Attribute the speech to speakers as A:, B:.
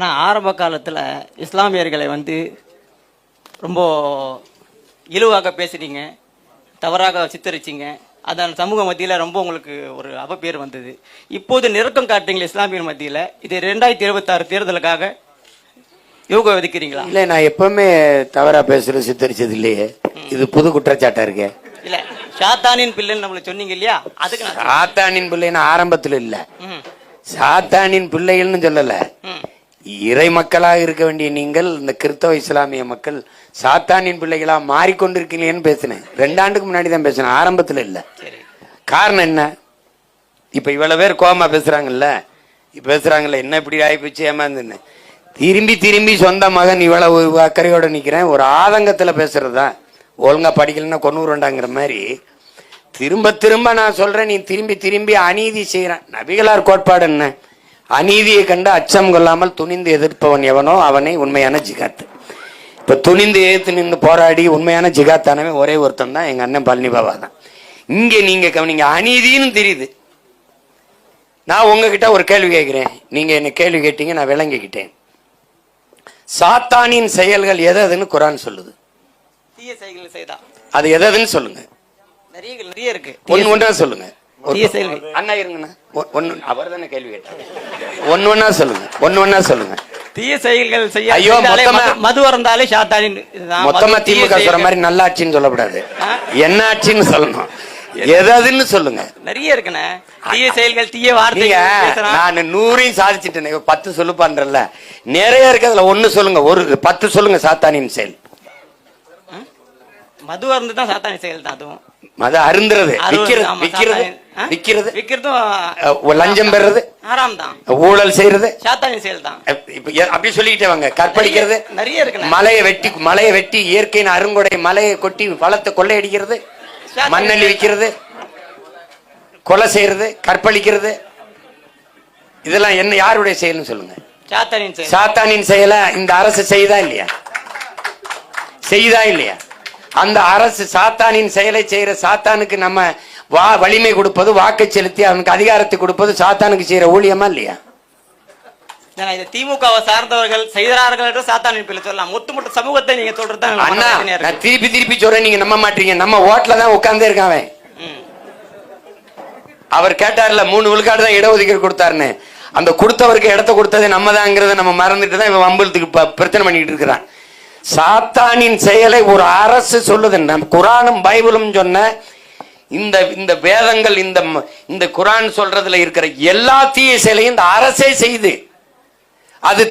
A: ஆனால் ஆரம்ப காலத்தில் இஸ்லாமியர்களை வந்து ரொம்ப இழிவாக பேசுறீங்க, தவறாக சித்தரிச்சிங்க. அதன் சமூக மத்தியில் ரொம்ப உங்களுக்கு ஒரு அவப்பேர் வந்தது. இப்போது நெருக்கம் காட்டுறீங்களா இஸ்லாமியர் மத்தியில்? இது 2026 தேர்தலுக்காக யோகா விதிக்கிறீங்களா?
B: இல்லை, நான் எப்பவுமே தவறா பேசுறது சித்தரிச்சது இல்லையே. இது புது குற்றச்சாட்டா இருக்கே.
A: இல்ல, சாத்தானின் பிள்ளைன்னு நம்மள சொன்னீங்க இல்லையா? அதுக்கு நான்
B: சாத்தானின் பிள்ளைன்னு ஆரம்பத்துல இல்ல, சாத்தானின் பிள்ளைகள்னு சொல்லல. இறை மக்களாக இருக்க வேண்டிய நீங்கள் இந்த கிறிஸ்தவ இஸ்லாமிய மக்கள் சாத்தானின் பிள்ளைகளா மாறிக்கொண்டிருக்கீங்களேன்னு பேசினேன். 2 ஆண்டுக்கு முன்னாடி தான் பேசினேன், ஆரம்பத்துல இல்ல. காரணம் என்ன? இப்ப இவ்வளவு பேர் கோபமா பேசுறாங்கல்ல, என்ன இப்படி ஆயிப்போச்சு ஏமாந்துன்னு திரும்பி திரும்பி சொந்த மகன் இவ்வளவு அக்கறையோட நிக்கிறேன் ஒரு ஆதங்கத்துல பேசுறதா? ஒழுங்கா படிக்கலன்னா கொன்னூறுண்டாங்கிற மாதிரி திரும்ப திரும்ப நான் சொல்றேன். நீ திரும்பி திரும்பி அநீதி செய்யறேன். நபிகளார் கோட்பாடு என்ன? அநீதியை கண்டு அச்சம் கொள்ளாமல் துணிந்து எதிர்ப்பவன் எவனோ அவனை உண்மையான ஜிகாத். இப்ப துணிந்து எதிர்த்து நின்று போராடி உண்மையான ஜிகாத்தானவே ஒரே ஒருத்தன் தான், எங்க அண்ணன் பழனி பாபா தான். இங்க நீங்க அநீதின்னு தெரியுது. நான் உங்ககிட்ட ஒரு கேள்வி கேட்கிறேன், நீங்க என்ன கேள்வி கேட்டீங்க, நான் விளங்கிக்கிட்டேன். சாத்தானின் செயல்கள் எதுன்னு குரான் சொல்லுது?
A: தீய செயல்கள் செய்தா
B: அது எதுன்னு சொல்லுங்க.
A: நிறைய இருக்கு.
B: ஒன்னா சொல்லுங்க.
A: தீய செயல்கள்
B: அண்ணா இருங்கண்ணா, அவர் தானே கேள்வி கேட்டாங்க. ஒன்னா சொல்லுங்க. தீய செயல்கள் செய்ய. ஐயோ,
A: மது அருந்தாலே சாத்தானின்.
B: மொத்தமா திமுக சொல்ற மாதிரி நல்ல ஆட்சின்னு சொல்லக்கூடாது, என்ன ஆட்சின்னு சொல்லணும். எதுன்னு சொல்லுங்க.
A: நிறைய இருக்குண்ணே தீய செயல்கள், தீய வார்த்தைகள்.
B: நான் 100 சாதிச்சுட்டேன், 10 சொல்லு பண்றல. நிறைய இருக்கு, அதுல 1 சொல்லுங்க. ஒரு 10 சொல்லுங்க சாத்தானின் செயல்.
A: மது அருந்து தான் சாத்தானின் செயல் தான். அதுவும்
B: மது அருந்துறது, விக்கிறது, லஞ்சம் பெறுறது
A: ஆறாம் தான்,
B: ஊழல் செய்யறது
A: சாத்தானின் செயல் தான்.
B: அப்படி சொல்லிக்கிட்டே வாங்க. கற்பழிக்கிறது
A: நிறைய இருக்கு.
B: மலையை வெட்டி இயற்கையின் அருங்கொடை மலையை கொட்டி பழத்தை கொள்ளையடிக்கிறது, மண்ணள்ளி விற்கிறது, கொலை செய்யறது, கற்பழிக்கிறது, இதெல்லாம் என்ன யாருடைய செயல்னு சொல்லுங்க? சாத்தானின் செயல இந்த அரசு செய்தா இல்லையா? அந்த அரசு சாத்தானின் செயலை செய்யற சாத்தானுக்கு நம்ம வலிமை கொடுப்பது, வாக்கை செலுத்தி அவனுக்கு அதிகாரத்தை கொடுப்பது சாத்தானுக்கு செய்யற ஊழியமா இல்லையா?
A: திமுகவை சார்ந்தவர்கள் செய்கிறார்கள் என்று சாத்தானின் பிள்ளை சொல்லலாம். ஒட்டுமொத்த சமூகத்தை நீங்க சொல்றது.
B: நான் திருப்பி சொல்றேன், நீங்க நம்ப மாட்டீங்க. நம்ம ஓட்டுல தான் உட்கார்ந்தே இருக்கான். அவர் கேட்டார்ல 3 விழுக்காடு தான் இடஒதுக்கீடு கொடுத்தாருன்னு. அந்த கொடுத்தவருக்கு இடத்த கொடுத்தது நம்ம தான்ங்கிறத நம்ம மறந்துட்டு தான் இவன் வம்பளத்துக்கு பிரச்சனை பண்ணிட்டு இருக்கிறான். சாத்தானின் செயலை ஒரு அரசு சொல்லுது. நம் குரானும் பைபிளும் சொன்ன இந்த வேதங்கள், இந்த குரான் சொல்றதுல இருக்கிற எல்லா தீய செயலையும் இந்த அரசே செய்து அது